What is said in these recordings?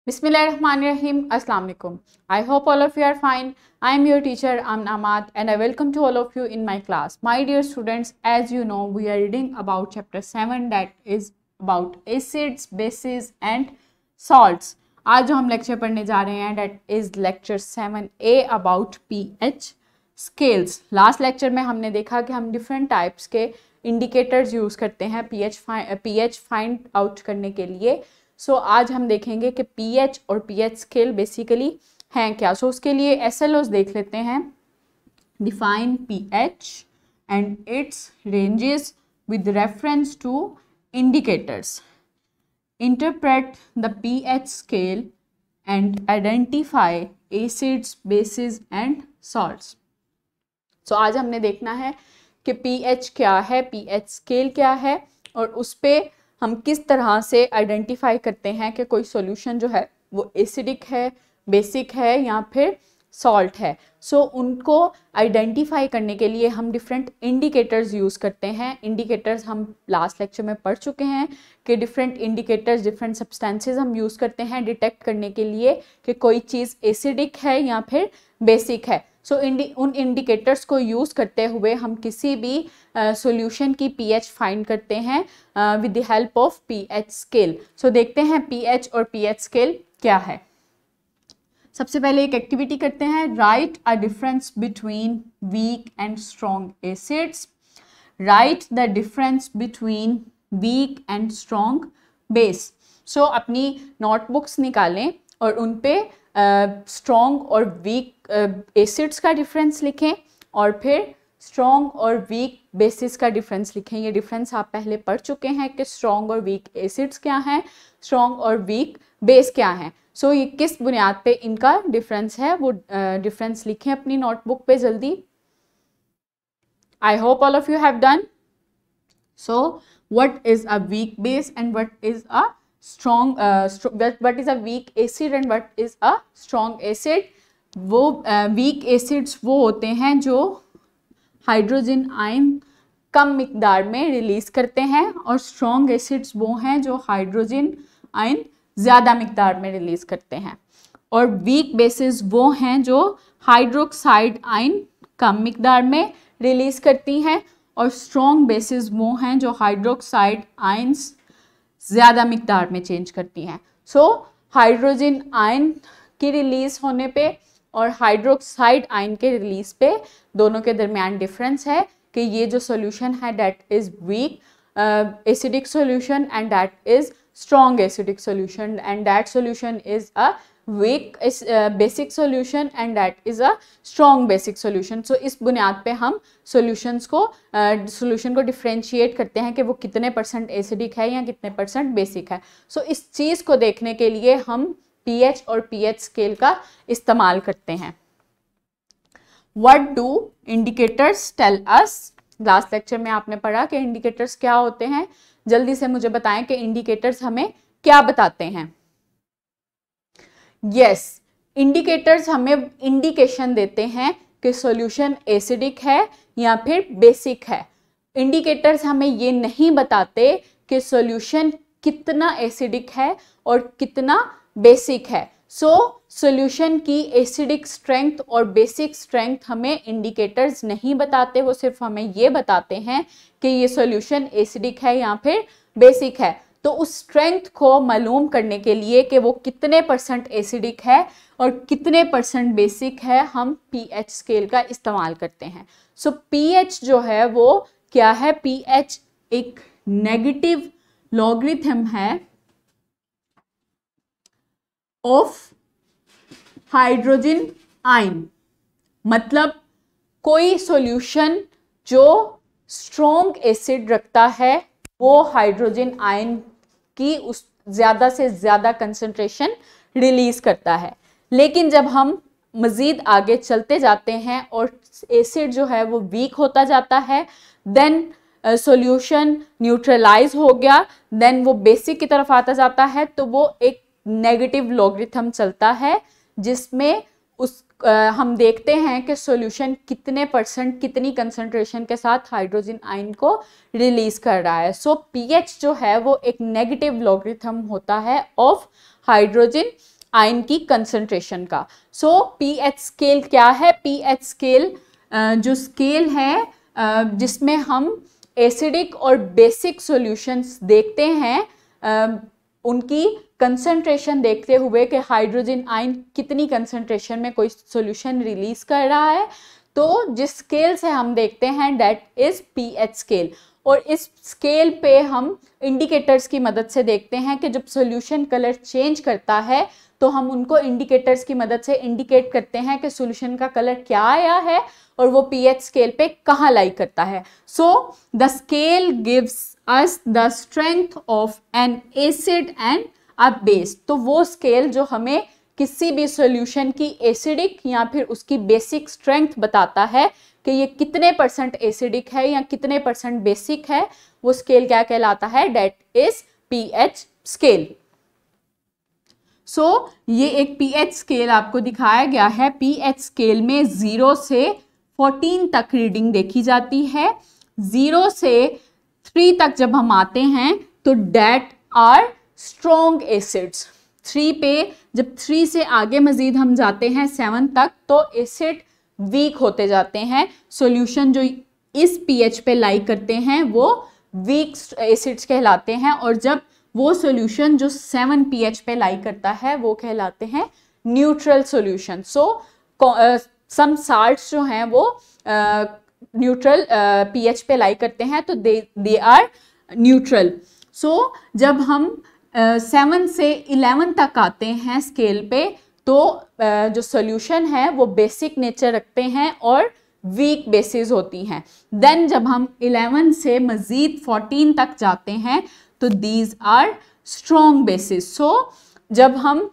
Bismillahirrahmanirrahim. Assalamu alaikum. I hope all of you are fine. I am your teacher Amna Ahmad and I welcome to all of you in my class. My dear students, as you know, we are reading about chapter 7 that is about acids, bases and salts. आज जो हम lecture पढ़ने जा रहे हैं that is lecture 7A about pH scales. Last lecture में हमने देखा कि हम डिफरेंट टाइप्स के इंडिकेटर्स यूज़ करते हैं pH फाइंड आउट करने के लिए. सो आज हम देखेंगे कि pH और pH स्केल बेसिकली हैं क्या. सो उसके लिए SLOs देख लेते हैं. Define pH and its ranges with reference to indicators. Interpret the pH scale and identify acids, bases and salts. So आज हमने देखना है कि pH क्या है, pH स्केल क्या है और उस पर हम किस तरह से आइडेंटिफाई करते हैं कि कोई सॉल्यूशन जो है वो एसिडिक है, बेसिक है या फिर सॉल्ट है. सो उनको आइडेंटिफाई करने के लिए हम डिफरेंट इंडिकेटर्स यूज़ करते हैं. इंडिकेटर्स हम लास्ट लेक्चर में पढ़ चुके हैं कि डिफरेंट इंडिकेटर्स, डिफरेंट सब्सटेंसेस हम यूज़ करते हैं डिटेक्ट करने के लिए कि कोई चीज़ एसिडिक है या फिर बेसिक है. सो उन इंडिकेटर्स को यूज़ करते हुए हम किसी भी सॉल्यूशन की pH फाइंड करते हैं with the help of pH scale. So देखते हैं pH और pH स्केल क्या है. सबसे पहले एक एक्टिविटी करते हैं. Write a difference between weak and strong acids. Write the difference between weak and strong base. So अपनी नोटबुक्स निकालें और उन पे स्ट्रॉन्ग और वीक एसिड्स का डिफरेंस लिखें और फिर स्ट्रॉन्ग और वीक बेसिस का डिफरेंस लिखें. ये डिफरेंस आप पहले पढ़ चुके हैं कि स्ट्रॉन्ग और वीक एसिड्स क्या हैं, स्ट्रॉन्ग और वीक बेस क्या हैं. सो ये किस बुनियाद पे इनका डिफरेंस है वो डिफरेंस लिखें अपनी नोटबुक पे जल्दी. I hope all of you have done. So what is a weak base and what is a what is a weak acid and what is a strong acid. वो weak acids वो होते हैं जो hydrogen ion कम मिकदार में release करते हैं और strong acids वो हैं जो हाइड्रोजन आयन ज़्यादा मिकदार में रिलीज करते हैं. और वीक बेसिस वो हैं जो हाइड्रोक्साइड आयन कम मिकदार में रिलीज करती हैं और स्ट्रॉन्ग बेसिस वो हैं जो हाइड्रोक्साइड आयन्स ज़्यादा मिकदार में चेंज करती हैं. सो हाइड्रोजन आयन की रिलीज होने पे और हाइड्रोक्साइड आयन के रिलीज पे दोनों के दरमियान डिफरेंस है कि ये जो सॉल्यूशन है that is weak acidic solution and that is strong acidic solution and that solution is a weak basic solution and that is a strong basic solution. So इस बुनियाद पे हम सॉल्यूशन को डिफ्रेंशिएट करते हैं कि वो कितने % एसिडिक है या कितने % बेसिक है. सो इस चीज़ को देखने के लिए हम pH और pH स्केल का इस्तेमाल करते हैं. What do indicators tell us. Last lecture में आपने पढ़ा कि इंडिकेटर्स क्या होते हैं. जल्दी से मुझे बताएं कि इंडिकेटर्स हमें क्या बताते हैं. यस, इंडिकेटर्स हमें इंडिकेशन देते हैं कि सॉल्यूशन एसिडिक है या फिर बेसिक है. इंडिकेटर्स हमें ये नहीं बताते कि सॉल्यूशन कितना एसिडिक है और कितना बेसिक है. सो सॉल्यूशन की एसिडिक स्ट्रेंथ और बेसिक स्ट्रेंथ हमें इंडिकेटर्स नहीं बताते. वो सिर्फ हमें ये बताते हैं कि ये सॉल्यूशन एसिडिक है या फिर बेसिक है. तो उस स्ट्रेंथ को मालूम करने के लिए कि वो कितने % एसिडिक है और कितने % बेसिक है हम pH स्केल का इस्तेमाल करते हैं. सो pH जो है वो क्या है. pH एक नेगेटिव लॉगरिथम है ऑफ हाइड्रोजन आयन. मतलब कोई सॉल्यूशन जो स्ट्रॉन्ग एसिड रखता है वो हाइड्रोजन आयन की उस ज़्यादा से ज़्यादा कंसंट्रेशन रिलीज करता है. लेकिन जब हम मज़ीद आगे चलते जाते हैं और एसिड जो है वो वीक होता जाता है, देन सॉल्यूशन न्यूट्रलाइज हो गया, देन वो बेसिक की तरफ आता जाता है, तो वो एक नेगेटिव लॉगरिथम चलता है जिसमें हम देखते हैं कि सॉल्यूशन कितने % कितनी कंसंट्रेशन के साथ हाइड्रोजन आयन को रिलीज कर रहा है. सो pH जो है वो एक नेगेटिव लॉगरिथम होता है ऑफ हाइड्रोजन आयन की कंसंट्रेशन का। सो पीएच स्केल क्या है? पीएच स्केल जो स्केल है जिसमें हम एसिडिक और बेसिक सॉल्यूशंस देखते हैं, उनकी कंसंट्रेशन देखते हुए कि हाइड्रोजन आयन कितनी कंसंट्रेशन में कोई सॉल्यूशन रिलीज कर रहा है, तो जिस स्केल से हम देखते हैं दैट इज पीएच स्केल। और इस स्केल पे हम इंडिकेटर्स की मदद से देखते हैं कि जब सॉल्यूशन कलर चेंज करता है तो हम उनको इंडिकेटर्स की मदद से इंडिकेट करते हैं कि सॉल्यूशन का कलर क्या आया है और वो पीएच स्केल पे कहाँ लाई करता है। So the scale gives us the strength of N acid and a base. तो वो स्केल जो हमें किसी भी सॉल्यूशन की एसिडिक या फिर उसकी बेसिक स्ट्रेंथ बताता है कि ये कितने परसेंट एसिडिक है या कितने परसेंट बेसिक है, वो स्केल क्या कहलाता है? That is pH scale. So ये एक पीएच स्केल आपको दिखाया गया है। पीएच स्केल में 0 से 14 तक रीडिंग देखी जाती है। 0 से 3 तक जब हम आते हैं तो दैट आर स्ट्रॉन्ग एसिड्स। 3 पे जब 3 से आगे मजीद हम जाते हैं 7 तक तो एसिड वीक होते जाते हैं। सॉल्यूशन जो इस पीएच पे लाई करते हैं वो वीक एसिड्स कहलाते हैं, और जब वो सॉल्यूशन जो 7 पीएच पे लाई करता है वो कहलाते हैं न्यूट्रल सॉल्यूशन। सो सम साल्ट्स जो हैं वो न्यूट्रल पीएच पे लाई करते हैं तो दे आर न्यूट्रल। सो जब हम 7 से 11 तक आते हैं स्केल पे तो जो सॉल्यूशन है वो बेसिक नेचर रखते हैं और वीक बेसिस होती हैं। देन जब हम 11 से मज़ीद 14 तक जाते हैं तो दीज आर स्ट्रॉन्ग बेसिस। सो जब हम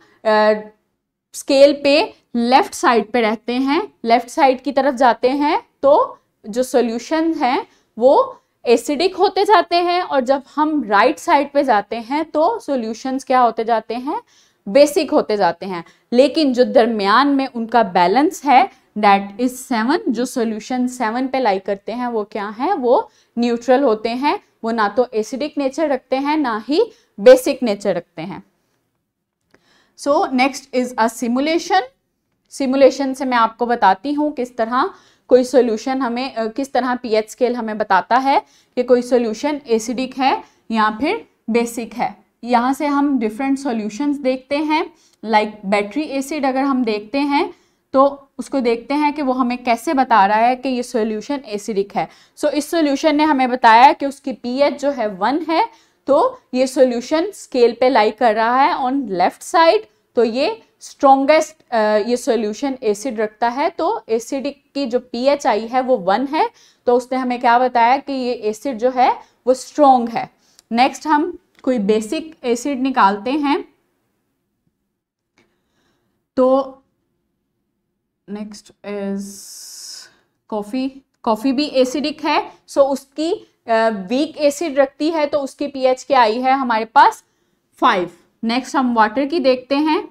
स्केल पे लेफ्ट साइड पे रहते हैं, लेफ्ट साइड की तरफ जाते हैं तो जो सॉल्यूशन है वो एसिडिक होते जाते हैं, और जब हम राइट साइड पे जाते हैं तो सॉल्यूशंस क्या होते जाते हैं? बेसिक होते जाते हैं। लेकिन जो दरमियान में उनका बैलेंस है दैट इज 7। जो सॉल्यूशन 7 पे लाई करते हैं वो क्या है? वो न्यूट्रल होते हैं। वो ना तो एसिडिक नेचर रखते हैं ना ही बेसिक नेचर रखते हैं। सो next is a simulation. Simulation से मैं आपको बताती हूँ किस तरह कोई सॉल्यूशन हमें, किस तरह पीएच स्केल हमें बताता है कि कोई सॉल्यूशन एसिडिक है या फिर बेसिक है। यहाँ से हम डिफरेंट सॉल्यूशंस देखते हैं। लाइक बैटरी एसिड अगर हम देखते हैं तो उसको देखते हैं कि वो हमें कैसे बता रहा है कि ये सॉल्यूशन एसिडिक है। सो इस सॉल्यूशन ने हमें बताया कि उसकी पीएच जो है 1 है, तो ये सॉल्यूशन स्केल पे लाई कर रहा है ऑन लेफ्ट साइड, तो ये स्ट्रॉन्गेस्ट ये सॉल्यूशन एसिड रखता है। तो एसिडिक की जो पीएच आई है वो 1 है, तो उसने हमें क्या बताया कि ये एसिड जो है वो स्ट्रॉन्ग है। नेक्स्ट हम कोई बेसिक एसिड निकालते हैं तो नेक्स्ट इज कॉफी। कॉफी भी एसिडिक है, सो उसकी वीक एसिड रखती है, तो उसकी पीएच क्या आई है हमारे पास? 5। नेक्स्ट हम वाटर की देखते हैं।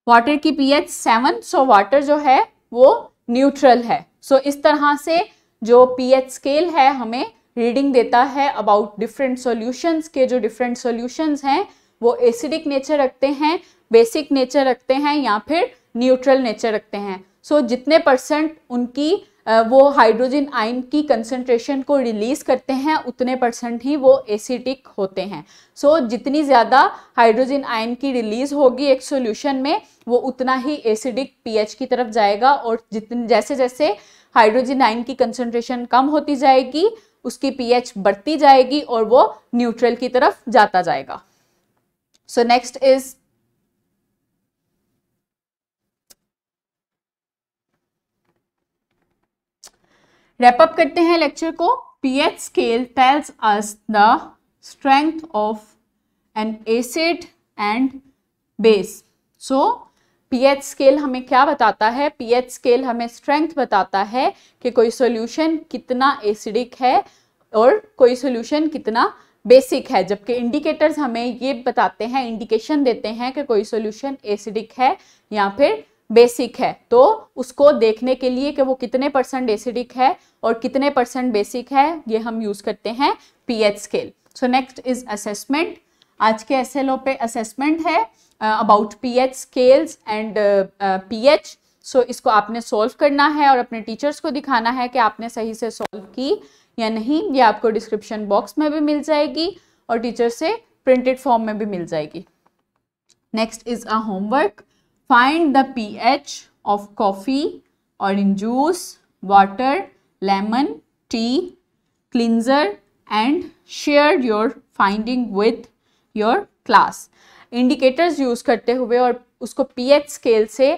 वाटर की पीएच 7, सो वाटर जो है वो न्यूट्रल है। सो इस तरह से जो पीएच स्केल है हमें रीडिंग देता है अबाउट डिफरेंट सॉल्यूशंस के जो डिफरेंट सॉल्यूशंस हैं वो एसिडिक नेचर रखते हैं, बेसिक नेचर रखते हैं या फिर न्यूट्रल नेचर रखते हैं। सो जितने परसेंट उनकी वो हाइड्रोजन आयन की कंसंट्रेशन को रिलीज करते हैं उतने परसेंट ही वो एसिडिक होते हैं। सो जितनी ज़्यादा हाइड्रोजन आयन की रिलीज होगी एक सॉल्यूशन में वो उतना ही एसिडिक पीएच की तरफ जाएगा, और जैसे जैसे हाइड्रोजन आयन की कंसंट्रेशन कम होती जाएगी उसकी पीएच बढ़ती जाएगी और वो न्यूट्रल की तरफ जाता जाएगा। सो नेक्स्ट इज रैप अप करते हैं लेक्चर को। PH scale tells us the strength of N acid and base. So pH scale हमें क्या बताता है? पीएच स्केल हमें स्ट्रेंथ बताता है कि कोई सॉल्यूशन कितना एसिडिक है और कोई सॉल्यूशन कितना बेसिक है, जबकि इंडिकेटर्स हमें ये बताते हैं, इंडिकेशन देते हैं कि कोई सॉल्यूशन एसिडिक है या फिर बेसिक है। तो उसको देखने के लिए कि वो कितने परसेंट एसिडिक है और कितने परसेंट बेसिक है, ये हम यूज करते हैं pH scale. So next is assessment. आज के SLO पे असेसमेंट है about pH scales and pH. So इसको आपने सॉल्व करना है और अपने टीचर्स को दिखाना है कि आपने सही से सॉल्व की या नहीं। ये आपको डिस्क्रिप्शन बॉक्स में भी मिल जाएगी और टीचर से प्रिंटेड फॉर्म में भी मिल जाएगी। Next is a homework, find the pH of coffee, orange juice, water, lemon, T, cleanser and share your finding with your class. Indicators use करते हुए और उसको pH स्केल से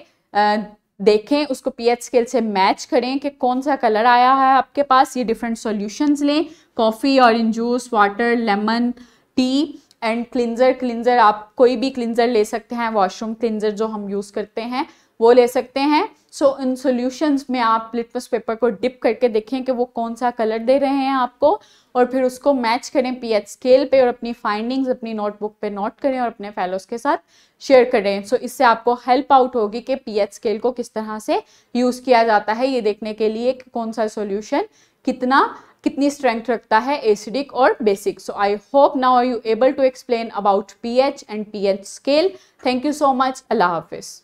देखें, उसको pH स्केल से मैच करें कि कौन सा कलर आया है आपके पास। ये डिफरेंट सॉल्यूशंस लें, coffee, orange juice, water, lemon, T and cleanser. Cleanser आप कोई भी क्लिंजर ले सकते हैं, वॉशरूम क्लिंजर जो हम यूज़ करते हैं वो ले सकते हैं। सो इन सॉल्यूशंस में आप लिटमस पेपर को डिप करके देखें कि वो कौन सा कलर दे रहे हैं आपको, और फिर उसको मैच करें pH स्केल पे और अपनी फाइंडिंग्स अपनी नोटबुक पे नोट करें और अपने फेलोज के साथ शेयर करें। सो इससे आपको हेल्प आउट होगी कि pH स्केल को किस तरह से यूज़ किया जाता है ये देखने के लिए कि कौन सा सॉल्यूशन कितनी स्ट्रेंथ रखता है, एसिडिक और basic. So I hope now you able to explain about pH and pH scale. Thank you so much. अल्लाह हाफिज़।